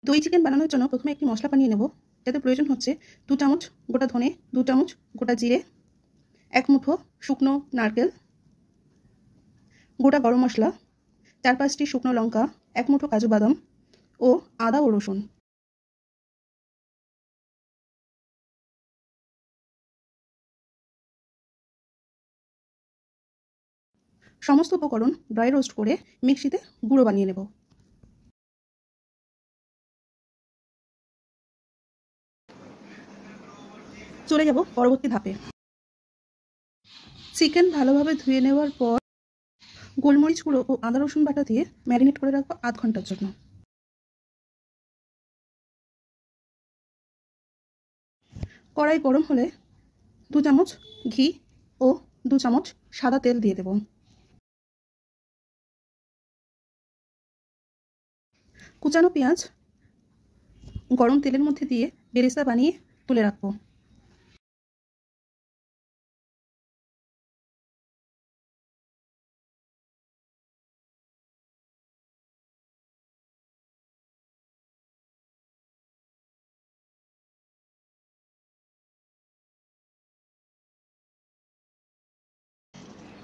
দই চিকেন বানানোর জন্য প্রথমে একটি মশলা বানিয়ে নেব। যাতে প্রয়োজন হচ্ছে 2 চামচ গোটা ধনে, 2 চামচ গোটা জিরে, 1 মুঠো শুকনো নারকেল, গোটা গরম মশলা, 4-5টি শুকনো লঙ্কা, 1 মুঠো কাজু বাদাম ও আদা ও রসুন। সমস্ত উপকরণ ড্রাই রোস্ট করে মিক্সিতে গুঁড়ো বানিয়ে নেব। চলে যাব পরবর্তী ধাপে। চিকেন ভালোভাবে ধুয়ে নেওয়ার পর গোলমরিচ গুঁড়ো ও আদা রসুন বাটা দিয়ে ম্যারিনেট করে রাখবো আধ ঘন্টার জন্য। কড়াই গরম হলে 2 চামচ ঘি ও 2 চামচ সাদা তেল দিয়ে দেব। কুচানো পেঁয়াজ গরম তেলের মধ্যে দিয়ে বেরেস্তা বানিয়ে তুলে রাখবো।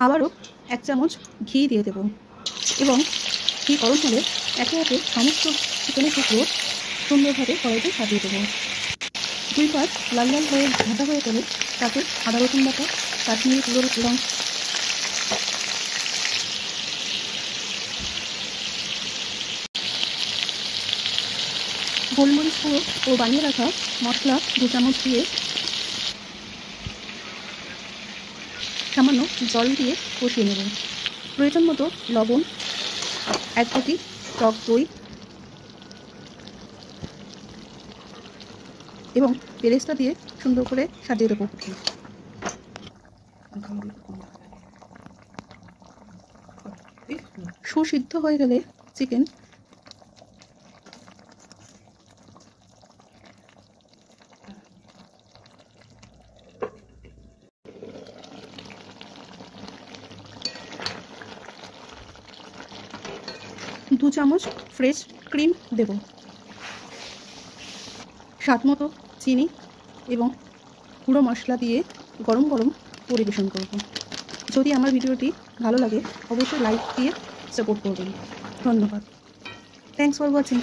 আবারও 1 চামচ ঘি দিয়ে দেব এবং ঘি গরম হলে একে একে সমস্ত চিকেনের টুকরো সুন্দরভাবে কড়াইতে সাজিয়ে দেবো। 2 পাঁচ লাল লাল হয়ে ভাজা হয়ে গেলে তাতে আদা রসুন বাটা, কাশ্মীরি গুঁড়ো এবং গোলমরিচ গুঁড়ো ও বানিয়ে রাখা মশলা 2 চামচ দিয়ে সামান্য জল দিয়ে কষিয়ে নেব। প্রয়োজন মতো লবণ, 1 বাটি টক দই এবং বেরেস্তা দিয়ে সুন্দর করে সাজিয়ে দেবো। সুসিদ্ধ হয়ে গেলে চিকেন দু চামচ ফ্রেশ ক্রিম দেব, স্বাদ মতো চিনি এবং গুঁড়ো মশলা দিয়ে গরম গরম পরিবেশন করব। যদি আমার ভিডিওটি ভালো লাগে অবশ্যই লাইক দিয়ে সাপোর্ট করবেন। ধন্যবাদ। Thanks for watching.